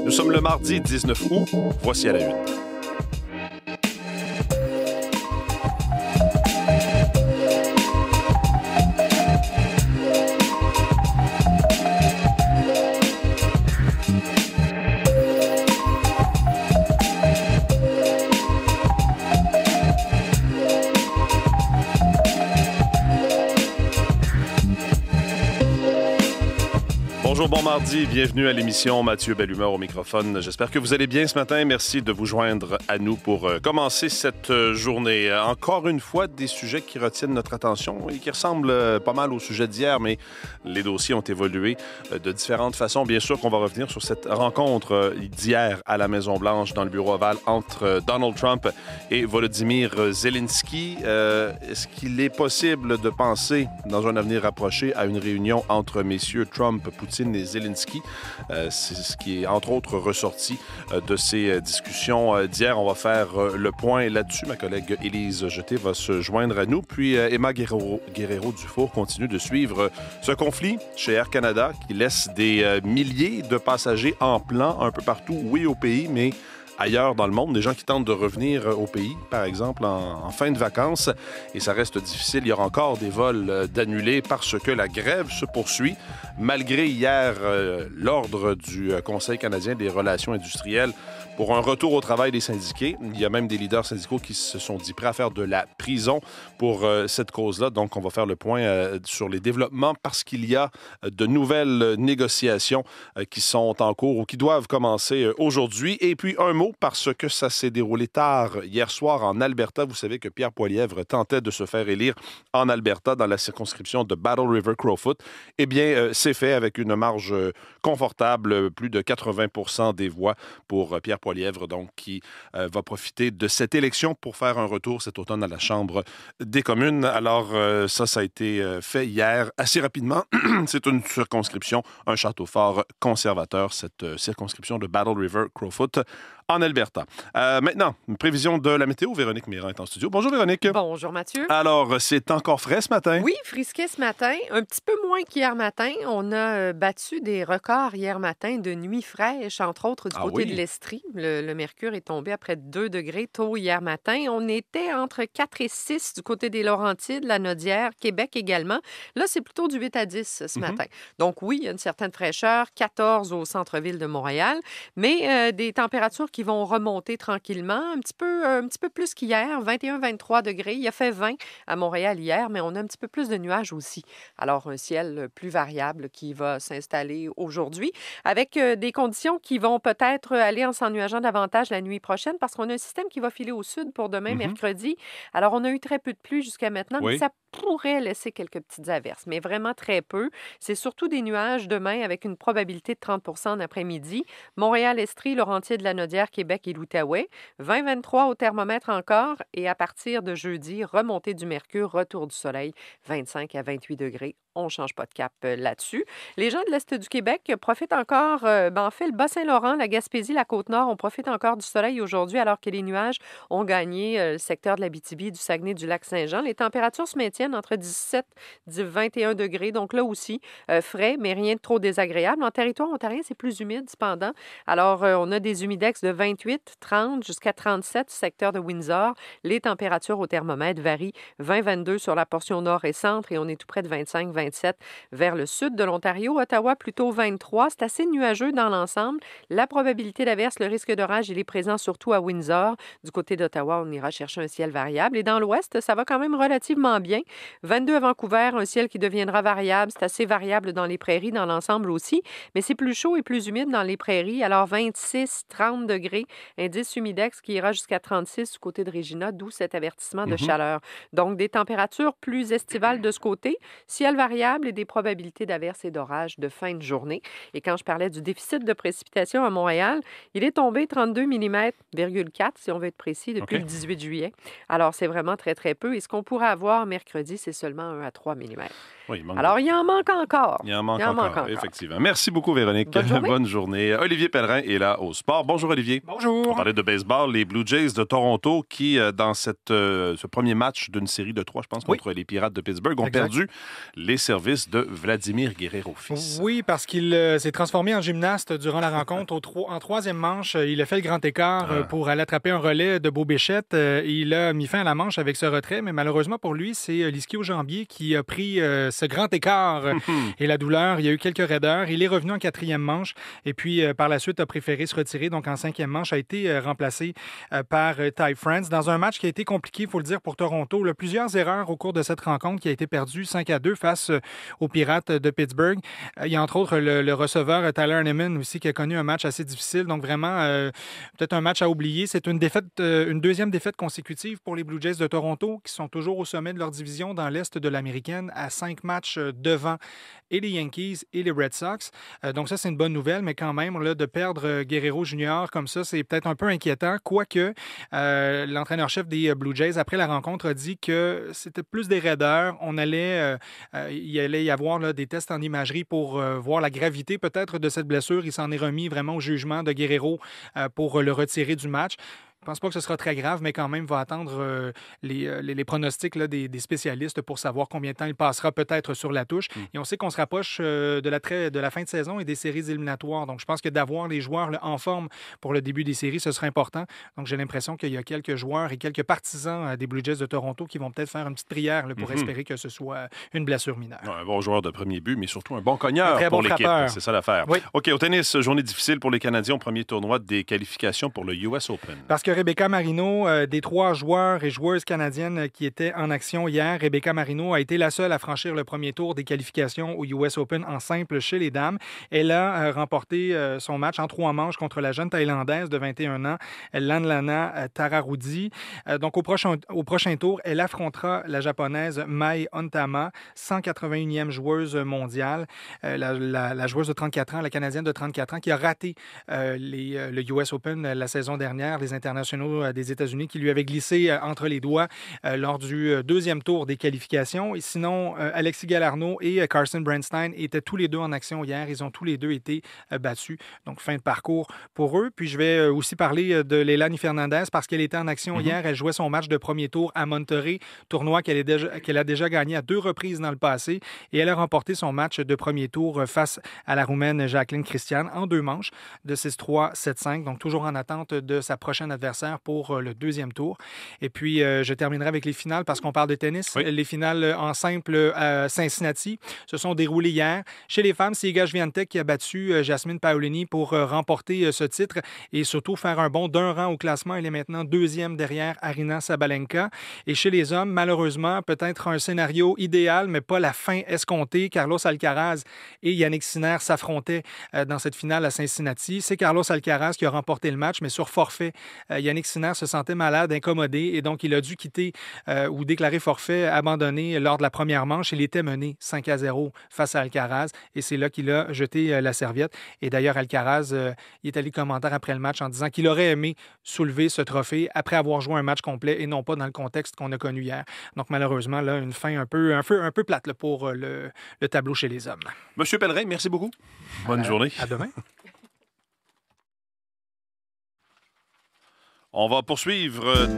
Nous sommes le mardi 19 août. Voici à la une. Bonjour, bon mardi, bienvenue à l'émission Mathieu Bellumeur au microphone. J'espère que vous allez bien ce matin. Merci de vous joindre à nous pour commencer cette journée. Encore une fois, des sujets qui retiennent notre attention et qui ressemblent pas mal au sujet d'hier, mais les dossiers ont évolué de différentes façons. Bien sûr qu'on va revenir sur cette rencontre d'hier à la Maison-Blanche dans le bureau ovale entre Donald Trump et Volodymyr Zelensky. Est-ce qu'il est possible de penser dans un avenir rapproché à une réunion entre messieurs Trump, Poutine et Zelensky? C'est ce qui est, entre autres, ressorti de ces discussions d'hier. On va faire le point là-dessus. Ma collègue Élise Jeté va se joindre à nous. Puis Emma Guerrero-Dufour continue de suivre ce conflit chez Air Canada qui laisse des milliers de passagers en plan un peu partout, oui, au pays, mais ailleurs dans le monde, des gens qui tentent de revenir au pays, par exemple, en fin de vacances. Et ça reste difficile. Il y aura encore des vols d'annulés parce que la grève se poursuit. Malgré hier l'ordre du Conseil canadien des relations industrielles pour un retour au travail des syndiqués. Il y a même des leaders syndicaux qui se sont dit prêts à faire de la prison pour cette cause-là. Donc, on va faire le point sur les développements parce qu'il y a de nouvelles négociations qui sont en cours ou qui doivent commencer aujourd'hui. Et puis, un mot parce que ça s'est déroulé tard hier soir en Alberta. Vous savez que Pierre Poilievre tentait de se faire élire en Alberta dans la circonscription de Battle River Crowfoot. Eh bien, c'est fait avec une marge confortable, plus de 80% des voix pour Pierre Poilievre, donc, qui va profiter de cette élection pour faire un retour cet automne à la Chambre des communes. Alors, ça a été fait hier assez rapidement. C'est une circonscription, un château fort conservateur, cette circonscription de Battle River Crowfoot en Alberta. Maintenant, une prévision de la météo. Véronique Méran est en studio. Bonjour Véronique. Bonjour Mathieu. Alors, c'est encore frais ce matin? Oui, frisquet ce matin. Un petit peu moins qu'hier matin. On a battu des records hier matin de nuit fraîche, entre autres du côté de l'Estrie. Le mercure est tombé à près de 2 degrés tôt hier matin. On était entre 4 et 6 du côté des Laurentides, la Naudière, Québec également. Là, c'est plutôt du 8 à 10 ce matin. Donc oui, il y a une certaine fraîcheur, 14 au centre-ville de Montréal, mais des températures qui vont remonter tranquillement, un petit peu plus qu'hier, 21-23 degrés. Il a fait 20 à Montréal hier, mais on a un petit peu plus de nuages aussi. Alors, un ciel plus variable qui va s'installer aujourd'hui, avec des conditions qui vont peut-être aller en s'ennuageant davantage la nuit prochaine, parce qu'on a un système qui va filer au sud pour demain, mercredi. Alors, on a eu très peu de pluie jusqu'à maintenant, mais ça pourrait laisser quelques petites averses, mais vraiment très peu. C'est surtout des nuages demain avec une probabilité de 30 % en après-midi. Montréal, Estrie, Laurentides, la Naudière, Québec et l'Outaouais. 20-23 au thermomètre encore. Et à partir de jeudi, remontée du mercure, retour du soleil, 25 à 28 degrés. On ne change pas de cap là-dessus. Les gens de l'Est du Québec profitent encore, en fait, le Bas-Saint-Laurent, la Gaspésie, la Côte-Nord, on profite encore du soleil aujourd'hui alors que les nuages ont gagné le secteur de l'Abitibi, du Saguenay, du Lac-Saint-Jean. Les températures se maintiennent entre 17 et 21 degrés. Donc là aussi, frais, mais rien de trop désagréable. En territoire ontarien, c'est plus humide cependant. Alors, on a des humidex de 28, 30 jusqu'à 37 secteur de Windsor. Les températures au thermomètre varient 20-22 sur la portion nord et centre et on est tout près de 25-27 vers le sud de l'Ontario. Ottawa, plutôt 23. C'est assez nuageux dans l'ensemble. La probabilité d'averse, le risque d'orage, il est présent surtout à Windsor. Du côté d'Ottawa, on ira chercher un ciel variable. Et dans l'ouest, ça va quand même relativement bien. 22 à Vancouver, un ciel qui deviendra variable. C'est assez variable dans les prairies, dans l'ensemble aussi. Mais c'est plus chaud et plus humide dans les prairies. Alors, 26-30 degrés. Indice humidex qui ira jusqu'à 36 du côté de Regina, d'où cet avertissement de chaleur. Donc, des températures plus estivales de ce côté. Ciel variable et des probabilités d'averses et d'orages de fin de journée. Et quand je parlais du déficit de précipitation à Montréal, il est tombé 32 mm,4 si on veut être précis, depuis le 18 juillet. Alors, c'est vraiment très, très peu. Et ce qu'on pourrait avoir mercredi, c'est seulement 1 à 3 mm. Oui, Alors, il en manque encore. Il en manque encore, effectivement. Merci beaucoup, Véronique. Bonne journée. Olivier Pellerin est là au sport. Bonjour, Olivier. Bonjour. On parlait de baseball. Les Blue Jays de Toronto qui, dans ce premier match d'une série de 3, je pense, contre les Pirates de Pittsburgh, ont perdu les services de Vladimir Guerrero fils. Oui, parce qu'il s'est transformé en gymnaste durant la rencontre. En troisième manche, il a fait le grand écart pour aller attraper un relais de Beau Bichette. Il a mis fin à la manche avec ce retrait, mais malheureusement pour lui, c'est l'ischio-jambier qui a pris ce grand écart et la douleur. Il y a eu quelques raideurs. Il est revenu en quatrième manche et puis par la suite a préféré se retirer. Donc en cinquième manche, a été remplacé par Ty France dans un match qui a été compliqué, il faut le dire, pour Toronto. Là, plusieurs erreurs au cours de cette rencontre qui a été perdue 5-2 face aux Pirates de Pittsburgh. Il y a entre autres le receveur Tyler Heineman aussi qui a connu un match assez difficile. Donc vraiment, peut-être un match à oublier. C'est une deuxième défaite consécutive pour les Blue Jays de Toronto qui sont toujours au sommet de leur division dans l'Est de l'Américaine à 5 matchs devant et les Yankees et les Red Sox. Donc ça, c'est une bonne nouvelle, mais quand même, là, de perdre Guerrero Jr. comme ça, c'est peut-être un peu inquiétant, quoique l'entraîneur-chef des Blue Jays, après la rencontre, a dit que c'était plus des raideurs. Il allait y avoir là, des tests en imagerie pour voir la gravité peut-être de cette blessure. Il s'en est remis vraiment au jugement de Guerrero pour le retirer du match. Je ne pense pas que ce sera très grave, mais quand même, va attendre les pronostics là, des spécialistes pour savoir combien de temps il passera peut-être sur la touche. Et on sait qu'on se rapproche de la fin de saison et des séries éliminatoires. Donc, je pense que d'avoir les joueurs là, en forme pour le début des séries, ce sera important. Donc, j'ai l'impression qu'il y a quelques joueurs et quelques partisans des Blue Jays de Toronto qui vont peut-être faire une petite prière là, pour espérer que ce soit une blessure mineure. Un bon joueur de premier but, mais surtout un bon cogneur pour l'équipe. C'est ça l'affaire. Oui. OK, au tennis, journée difficile pour les Canadiens au premier tournoi des qualifications pour le US Open. Parce que Rebecca Marino, des 3 joueurs et joueuses canadiennes qui étaient en action hier, Rebecca Marino a été la seule à franchir le premier tour des qualifications au US Open en simple chez les dames. Elle a remporté son match en 3 manches contre la jeune Thaïlandaise de 21 ans, Lanlana Tararudi. Donc, au prochain tour, elle affrontera la Japonaise Mai Ontama, 181e joueuse mondiale, la joueuse de 34 ans, la Canadienne de 34 ans, qui a raté le US Open la saison dernière, les internationaux des États-Unis qui lui avait glissé entre les doigts lors du deuxième tour des qualifications. Et sinon, Alexis Galarneau et Carson Brandstein étaient tous les deux en action hier. Ils ont tous les deux été battus. Donc, fin de parcours pour eux. Puis, je vais aussi parler de Leilani Fernandez parce qu'elle était en action hier. Elle jouait son match de premier tour à Monterrey, tournoi qu'elle a déjà gagné à 2 reprises dans le passé. Et elle a remporté son match de premier tour face à la Roumaine Jacqueline Christian en 2 manches de 6-3, 7-5. Donc, toujours en attente de sa prochaine adversaire pour le deuxième tour. Et puis, je terminerai avec les finales parce qu'on parle de tennis. Oui. Les finales en simple à Cincinnati se sont déroulées hier. Chez les femmes, c'est Iga Swiatek qui a battu Jasmine Paolini pour remporter ce titre et surtout faire un bond d'un rang au classement. Elle est maintenant 2e derrière Aryna Sabalenka. Et chez les hommes, malheureusement, peut-être un scénario idéal, mais pas la fin escomptée. Carlos Alcaraz et Yannick Sinner s'affrontaient dans cette finale à Cincinnati. C'est Carlos Alcaraz qui a remporté le match, mais sur forfait. Yannick Sinner se sentait malade, incommodé, et donc il a dû quitter ou déclarer forfait, abandonné lors de la première manche. Il était mené 5-0 face à Alcaraz, et c'est là qu'il a jeté la serviette. Et d'ailleurs, Alcaraz, il est allé commentaire après le match en disant qu'il aurait aimé soulever ce trophée après avoir joué un match complet et non pas dans le contexte qu'on a connu hier. Donc malheureusement, là, une fin un peu plate là, pour le tableau chez les hommes. Monsieur Pellerin, merci beaucoup. Bonne journée. À demain. On va poursuivre.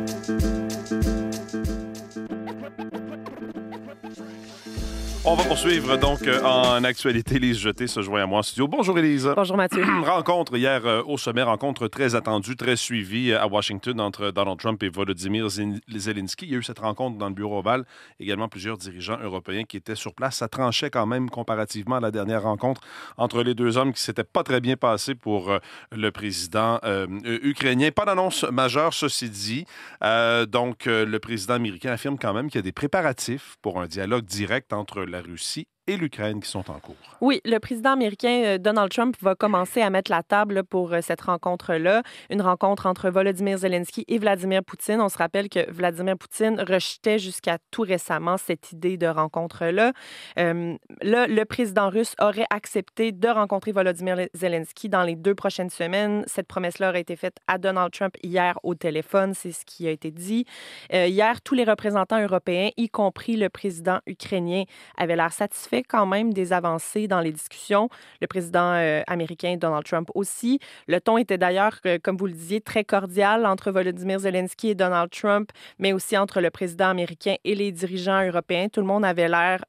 On va poursuivre donc en actualité. Élise Jeté se joint à moi en studio. Bonjour Élise. Bonjour Mathieu. Rencontre hier au sommet, rencontre très attendue, très suivie à Washington entre Donald Trump et Volodymyr Zelensky. Il y a eu cette rencontre dans le bureau ovale. Également plusieurs dirigeants européens qui étaient sur place. Ça tranchait quand même comparativement à la dernière rencontre entre les deux hommes qui ne s'était pas très bien passé pour le président ukrainien. Pas d'annonce majeure, ceci dit. Donc, le président américain affirme quand même qu'il y a des préparatifs pour un dialogue direct entre la Russie et l'Ukraine qui sont en cours. Oui, le président américain Donald Trump va commencer à mettre la table là, pour cette rencontre-là. Une rencontre entre Volodymyr Zelensky et Vladimir Poutine. On se rappelle que Vladimir Poutine rejetait jusqu'à tout récemment cette idée de rencontre-là. Le président russe aurait accepté de rencontrer Volodymyr Zelensky dans les 2 prochaines semaines. Cette promesse-là aurait été faite à Donald Trump hier au téléphone. C'est ce qui a été dit. Hier, tous les représentants européens, y compris le président ukrainien, avaient l'air satisfaits quand même des avancées dans les discussions. Le président américain Donald Trump aussi. Le ton était d'ailleurs, comme vous le disiez, très cordial entre Volodymyr Zelensky et Donald Trump, mais aussi entre le président américain et les dirigeants européens. Tout le monde avait l'air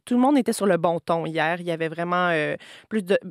tout le monde était sur le bon ton hier. Il y avait vraiment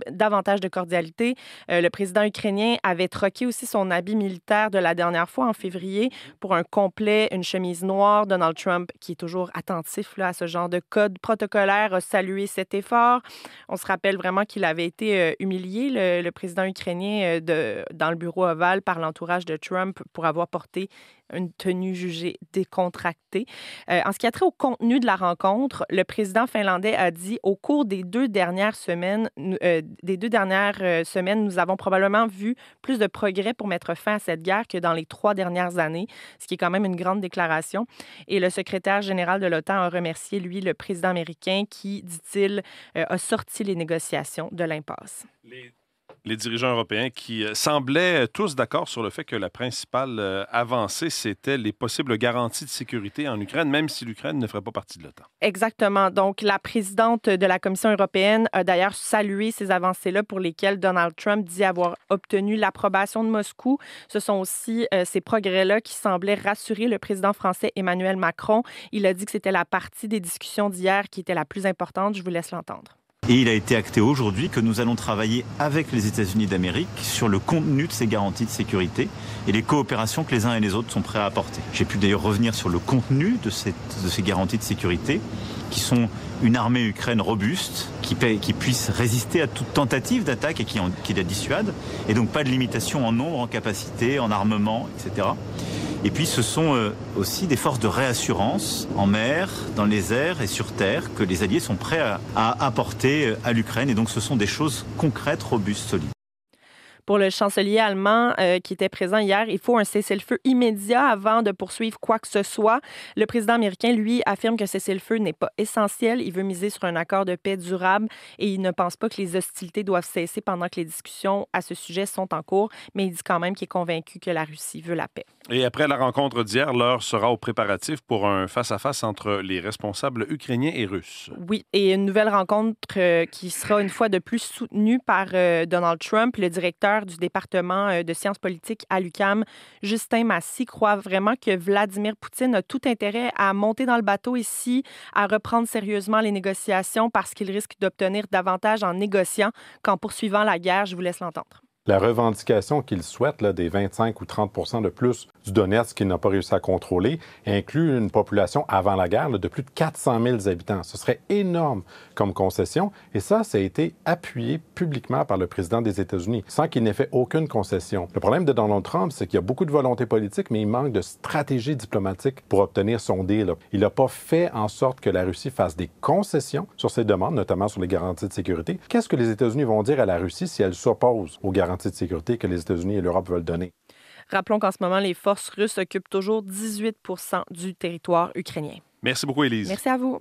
davantage de cordialité. Le président ukrainien avait troqué aussi son habit militaire de la dernière fois en février pour un complet, une chemise noire. Donald Trump, qui est toujours attentif là, à ce genre de code protocolaire, a salué cet effort. On se rappelle vraiment qu'il avait été humilié, le président ukrainien, dans le bureau ovale par l'entourage de Trump pour avoir porté une tenue jugée décontractée. En ce qui a trait au contenu de la rencontre, le président finlandais a dit au cours des 2 dernières semaines, nous avons probablement vu plus de progrès pour mettre fin à cette guerre que dans les 3 dernières années, ce qui est quand même une grande déclaration. Et le secrétaire général de l'OTAN a remercié, lui, le président américain qui, dit-il, a sorti les négociations de l'impasse. Les dirigeants européens qui semblaient tous d'accord sur le fait que la principale avancée, c'était les possibles garanties de sécurité en Ukraine, même si l'Ukraine ne ferait pas partie de l'OTAN. Exactement. Donc, la présidente de la Commission européenne a d'ailleurs salué ces avancées-là pour lesquelles Donald Trump dit avoir obtenu l'approbation de Moscou. Ce sont aussi ces progrès-là qui semblaient rassurer le président français Emmanuel Macron. Il a dit que c'était la partie des discussions d'hier qui était la plus importante. Je vous laisse l'entendre. Et il a été acté aujourd'hui que nous allons travailler avec les États-Unis d'Amérique sur le contenu de ces garanties de sécurité et les coopérations que les uns et les autres sont prêts à apporter. J'ai pu d'ailleurs revenir sur le contenu de ces garanties de sécurité, qui sont une armée ukraine robuste, qui puisse résister à toute tentative d'attaque et qui la dissuade, et donc pas de limitation en nombre, en capacité, en armement, etc. Et puis ce sont aussi des forces de réassurance en mer, dans les airs et sur terre que les alliés sont prêts à apporter à l'Ukraine. Et donc ce sont des choses concrètes, robustes, solides. Pour le chancelier allemand qui était présent hier, il faut un cessez-le-feu immédiat avant de poursuivre quoi que ce soit. Le président américain, lui, affirme que ce cessez-le-feu n'est pas essentiel. Il veut miser sur un accord de paix durable et il ne pense pas que les hostilités doivent cesser pendant que les discussions à ce sujet sont en cours, mais il dit quand même qu'il est convaincu que la Russie veut la paix. Et après la rencontre d'hier, l'heure sera aux préparatifs pour un face-à-face entre les responsables ukrainiens et russes. Oui, et une nouvelle rencontre qui sera une fois de plus soutenue par Donald Trump. Le directeur du département de sciences politiques à l'UQAM, Justin Massy, croit vraiment que Vladimir Poutine a tout intérêt à monter dans le bateau ici, à reprendre sérieusement les négociations parce qu'il risque d'obtenir davantage en négociant qu'en poursuivant la guerre. Je vous laisse l'entendre. La revendication qu'il souhaite des 25 ou 30 de plus du Donetsk qu'il n'a pas réussi à contrôler inclut une population avant la guerre de plus de 400 000 habitants. Ce serait énorme comme concession et ça a été appuyé publiquement par le président des États-Unis sans qu'il n'ait fait aucune concession. Le problème de Donald Trump, c'est qu'il y a beaucoup de volonté politique, mais il manque de stratégie diplomatique pour obtenir son deal. Il n'a pas fait en sorte que la Russie fasse des concessions sur ses demandes, notamment sur les garanties de sécurité. Qu'est-ce que les États-Unis vont dire à la Russie si elle s'oppose aux garanties de sécurité que les États-Unis et l'Europe veulent donner? Rappelons qu'en ce moment, les forces russes occupent toujours 18 % du territoire ukrainien. Merci beaucoup, Élise. Merci à vous.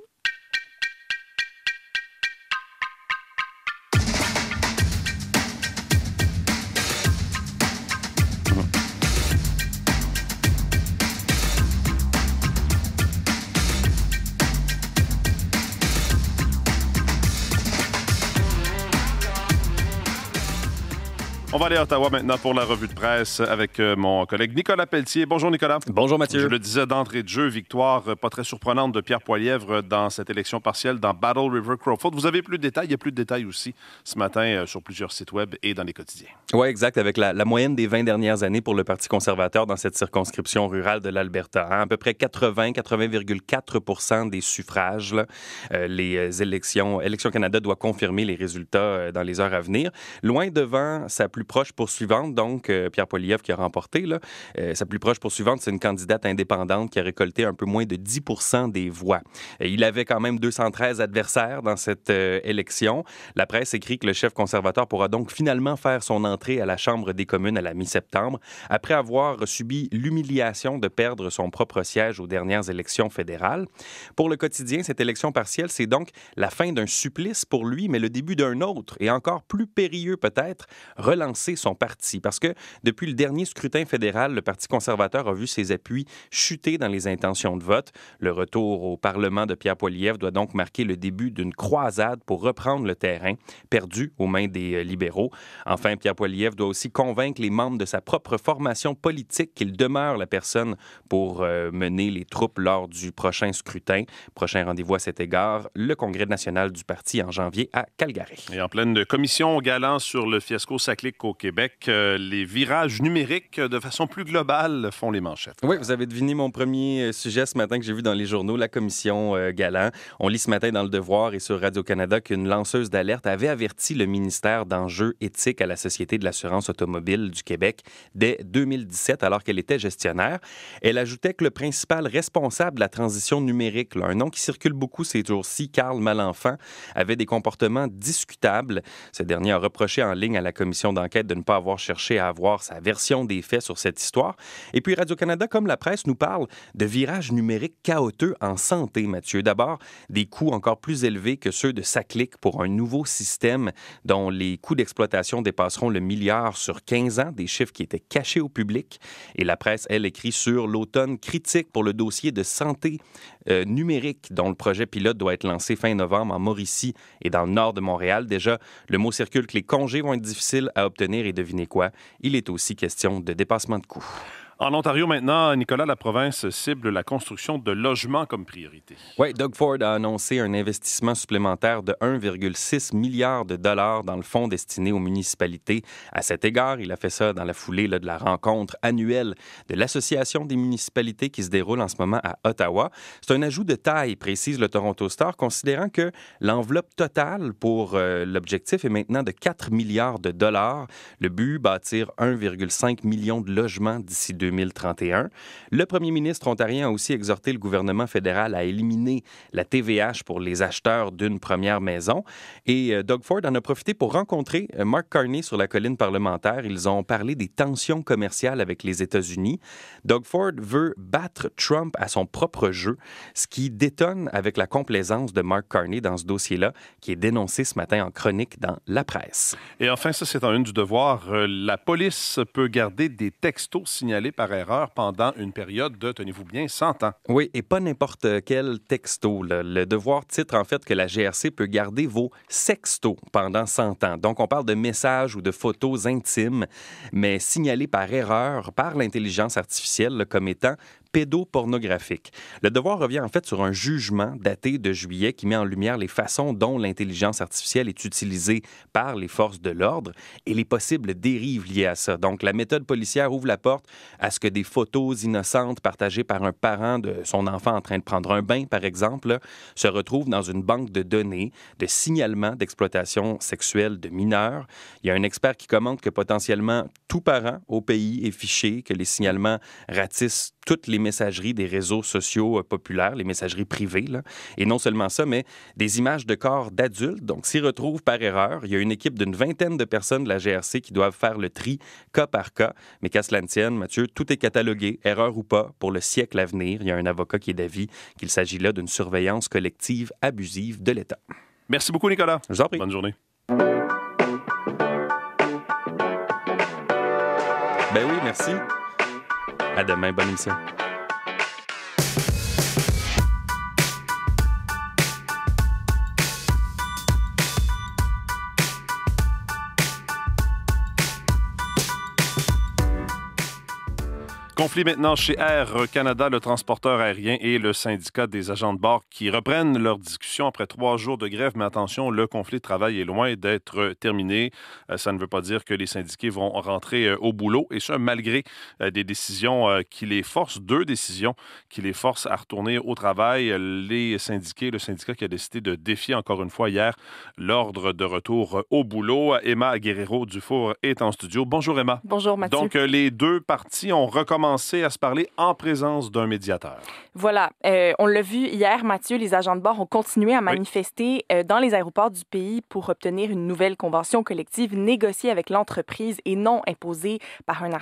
On va aller à Ottawa maintenant pour la revue de presse avec mon collègue Nicolas Pelletier. Bonjour Nicolas. Bonjour Mathieu. Je le disais d'entrée de jeu, victoire pas très surprenante de Pierre Poilievre dans cette élection partielle dans Battle River Crowfoot. Vous avez plus de détails, il y a plus de détails aussi ce matin sur plusieurs sites web et dans les quotidiens. Oui, exact, avec la moyenne des 20 dernières années pour le Parti conservateur dans cette circonscription rurale de l'Alberta. À peu près 80,4 % des suffrages. Les Élections Canada doit confirmer les résultats dans les heures à venir. Loin devant sa plus proche poursuivante, donc Pierre Poilievre qui a remporté, là, sa plus proche poursuivante, c'est une candidate indépendante qui a récolté un peu moins de 10 % des voix. Il avait quand même 213 adversaires dans cette élection. La presse écrit que le chef conservateur pourra donc finalement faire son entrée à la Chambre des communes à la mi-septembre, après avoir subi l'humiliation de perdre son propre siège aux dernières élections fédérales. Pour le quotidien, cette élection partielle, c'est donc la fin d'un supplice pour lui, mais le début d'un autre, et encore plus périlleux peut-être, relancer son parti. Parce que depuis le dernier scrutin fédéral, le Parti conservateur a vu ses appuis chuter dans les intentions de vote. Le retour au Parlement de Pierre Poilievre doit donc marquer le début d'une croisade pour reprendre le terrain, perdu aux mains des libéraux. Enfin, Pierre Poilievre doit aussi convaincre les membres de sa propre formation politique qu'il demeure la personne pour mener les troupes lors du prochain scrutin. Prochain rendez-vous à cet égard, le Congrès national du parti en janvier à Calgary. Et en pleine commission galant sur le fiasco SACLIC au Québec, les virages numériques de façon plus globale font les manchettes. Oui, vous avez deviné mon premier sujet ce matin que j'ai vu dans les journaux, la commission galant. On lit ce matin dans Le Devoir et sur Radio-Canada qu'une lanceuse d'alerte avait averti le ministère d'enjeux éthiques à la Société de l'assurance automobile du Québec dès 2017, alors qu'elle était gestionnaire. Elle ajoutait que le principal responsable de la transition numérique, là, un nom qui circule beaucoup ces jours-ci, Carl Malenfant, avait des comportements discutables. Ce dernier a reproché en ligne à la commission d'enquête de ne pas avoir cherché à avoir sa version des faits sur cette histoire. Et puis Radio-Canada, comme la presse, nous parle de virages numériques chaotiques en santé, Mathieu. D'abord, des coûts encore plus élevés que ceux de SACLIC pour un nouveau système dont les coûts d'exploitation dépasseront le milliard sur 15 ans, des chiffres qui étaient cachés au public. Et la presse, elle, écrit sur l'automne critique pour le dossier de santé numérique dont le projet pilote doit être lancé fin novembre en Mauricie et dans le nord de Montréal. Déjà, le mot circule que les congés vont être difficiles à obtenir et devinez quoi? Il est aussi question de dépassement de coûts. En Ontario, maintenant, Nicolas, la province cible la construction de logements comme priorité. Oui, Doug Ford a annoncé un investissement supplémentaire de 1,6 milliard de dollars dans le fonds destiné aux municipalités. À cet égard, il a fait ça dans la foulée de la rencontre annuelle de l'Association des municipalités qui se déroule en ce moment à Ottawa. C'est un ajout de taille, précise le Toronto Star, considérant que l'enveloppe totale pour l'objectif est maintenant de 4 milliards de dollars. Le but, bâtir 1,5 million de logements d'ici 2031. Le premier ministre ontarien a aussi exhorté le gouvernement fédéral à éliminer la TVH pour les acheteurs d'une première maison. Et Doug Ford en a profité pour rencontrer Mark Carney sur la colline parlementaire. Ils ont parlé des tensions commerciales avec les États-Unis. Doug Ford veut battre Trump à son propre jeu, ce qui détonne avec la complaisance de Mark Carney dans ce dossier-là, qui est dénoncé ce matin en chronique dans La Presse. Et enfin, ça, c'est en une du Devoir. La police peut garder des textos signalés par erreur pendant une période de, tenez-vous bien, 100 ans. Oui, et pas n'importe quel texto. Là. Le Devoir titre en fait que la GRC peut garder vos sextos pendant 100 ans. Donc, on parle de messages ou de photos intimes, mais signalés par erreur par l'intelligence artificielle là, comme étant pédopornographique. Le Devoir revient en fait sur un jugement daté de juillet qui met en lumière les façons dont l'intelligence artificielle est utilisée par les forces de l'ordre et les possibles dérives liées à ça. Donc, la méthode policière ouvre la porte à ce que des photos innocentes partagées par un parent de son enfant en train de prendre un bain, par exemple, là, se retrouvent dans une banque de données de signalement d'exploitation sexuelle de mineurs. Il y a un expert qui commente que potentiellement tout parent au pays est fiché, que les signalements ratissent toutes les messageries des réseaux sociaux populaires, les messageries privées. Là. Et non seulement ça, mais des images de corps d'adultes. Donc, s'y retrouvent par erreur. Il y a une équipe d'une 20aine de personnes de la GRC qui doivent faire le tri cas par cas. Mais qu'à cela ne tienne, Mathieu, tout est catalogué, erreur ou pas, pour le siècle à venir. Il y a un avocat qui est d'avis qu'il s'agit là d'une surveillance collective abusive de l'État. Merci beaucoup, Nicolas. Je vous en prie. Bonne journée. Ben oui, merci. À demain, bonne émission. Conflit maintenant chez Air Canada, le transporteur aérien et le syndicat des agents de bord qui reprennent leur discussion après 3 jours de grève. Mais attention, le conflit de travail est loin d'être terminé. Ça ne veut pas dire que les syndiqués vont rentrer au boulot, et ça malgré des décisions qui les forcent, 2 décisions qui les forcent à retourner au travail. Les syndiqués, le syndicat qui a décidé de défier encore une fois hier l'ordre de retour au boulot. Emma Guerrero-Dufour est en studio. Bonjour Emma. Bonjour Mathieu. Donc les 2 parties ont recommencé à se parler en présence d'un médiateur. Voilà. On l'a vu hier, Mathieu, les agents de bord ont continué à manifester dans les aéroports du pays pour obtenir une nouvelle convention collective négociée avec l'entreprise et non imposée par un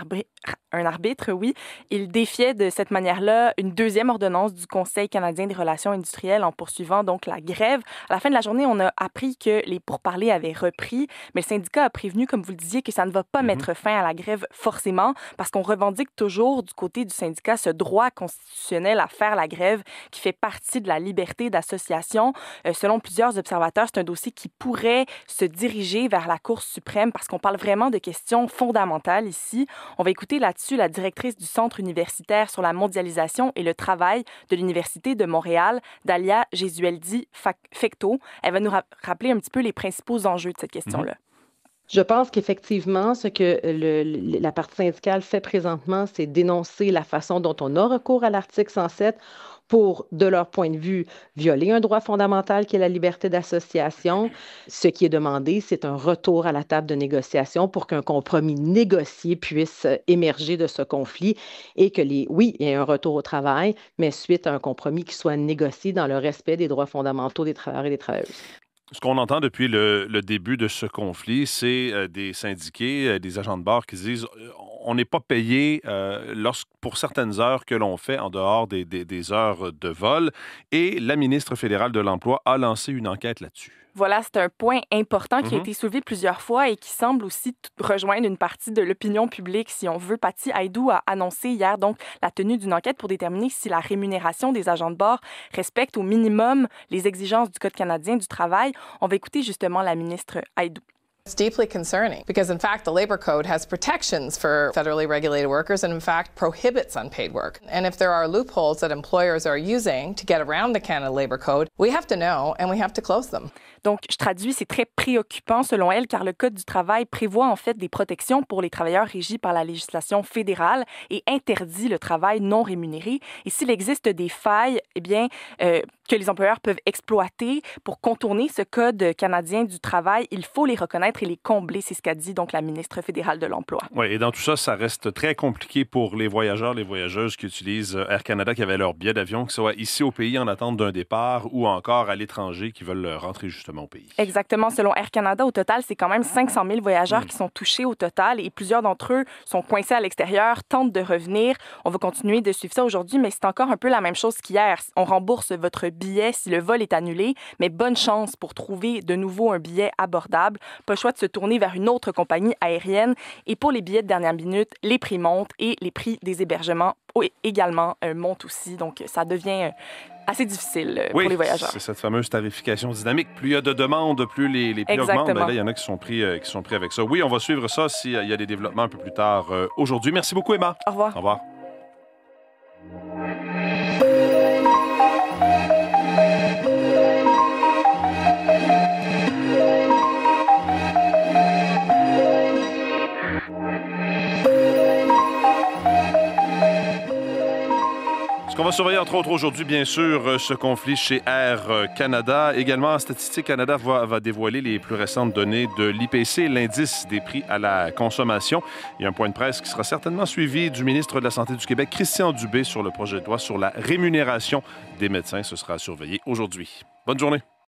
arbitre. Oui. Ils défiaient de cette manière-là une 2e ordonnance du Conseil canadien des relations industrielles en poursuivant donc la grève. À la fin de la journée, on a appris que les pourparlers avaient repris, mais le syndicat a prévenu, comme vous le disiez, que ça ne va pas mettre fin à la grève forcément parce qu'on revendique toujours du côté du syndicat ce droit constitutionnel à faire la grève qui fait partie de la liberté d'association. Selon plusieurs observateurs, c'est un dossier qui pourrait se diriger vers la Cour suprême parce qu'on parle vraiment de questions fondamentales ici. On va écouter là-dessus la directrice du Centre universitaire sur la mondialisation et le travail de l'Université de Montréal, Dalia Gesualdi-Fecteau. Elle va nous rappeler un petit peu les principaux enjeux de cette question-là. Je pense qu'effectivement, ce que la partie syndicale fait présentement, c'est dénoncer la façon dont on a recours à l'article 107 pour, de leur point de vue, violer un droit fondamental qui est la liberté d'association. Ce qui est demandé, c'est un retour à la table de négociation pour qu'un compromis négocié puisse émerger de ce conflit et que il y ait un retour au travail, mais suite à un compromis qui soit négocié dans le respect des droits fondamentaux des travailleurs et des travailleuses. Ce qu'on entend depuis le début de ce conflit, c'est des syndiqués, des agents de bord qui disent on n'est pas payé pour certaines heures que l'on fait en dehors des heures de vol. Et la ministre fédérale de l'Emploi a lancé une enquête là-dessus. Voilà, c'est un point important qui a été soulevé plusieurs fois et qui semble aussi rejoindre une partie de l'opinion publique, si on veut. Patty Aïdou a annoncé hier donc la tenue d'une enquête pour déterminer si la rémunération des agents de bord respecte au minimum les exigences du Code canadien du travail. On va écouter justement la ministre Aïdou. It's deeply concerning because, in fact, the Labor Code has protections for federally regulated workers and, in fact, prohibits unpaid work. And if there are loopholes that employers are using to get around the Canada Labor Code, we have to know and we have to close them. Donc, je traduis, c'est très préoccupant selon elle, car le Code du travail prévoit en fait des protections pour les travailleurs régis par la législation fédérale et interdit le travail non rémunéré. Et s'il existe des failles, eh bien, que les employeurs peuvent exploiter pour contourner ce Code canadien du travail, il faut les reconnaître et les combler. C'est ce qu'a dit donc la ministre fédérale de l'Emploi. Oui, et dans tout ça, ça reste très compliqué pour les voyageurs, les voyageuses qui utilisent Air Canada, qui avaient leur billet d'avion, que ce soit ici au pays en attente d'un départ ou encore à l'étranger qui veulent rentrer justement au pays. Exactement. Selon Air Canada, au total, c'est quand même 500 000 voyageurs qui sont touchés au total et plusieurs d'entre eux sont coincés à l'extérieur, tentent de revenir. On va continuer de suivre ça aujourd'hui, mais c'est encore un peu la même chose qu'hier. On rembourse votre billet si le vol est annulé, mais bonne chance pour trouver de nouveau un billet abordable. Pas le choix de se tourner vers une autre compagnie aérienne. Et pour les billets de dernière minute, les prix montent et les prix des hébergements également montent aussi. Donc, ça devient assez difficile pour les voyageurs. C'est cette fameuse tarification dynamique. Plus il y a de demandes, plus les prix augmentent. Ben là, il y en a qui sont pris avec ça. Oui, on va suivre ça s'il y a des développements un peu plus tard aujourd'hui. Merci beaucoup, Emma. Au revoir. Au revoir. Ce qu'on va surveiller, entre autres, aujourd'hui, bien sûr, ce conflit chez Air Canada. Également, Statistique Canada va dévoiler les plus récentes données de l'IPC, l'indice des prix à la consommation. Il y a un point de presse qui sera certainement suivi du ministre de la Santé du Québec, Christian Dubé, sur le projet de loi sur la rémunération des médecins. Ce sera surveillé aujourd'hui. Bonne journée.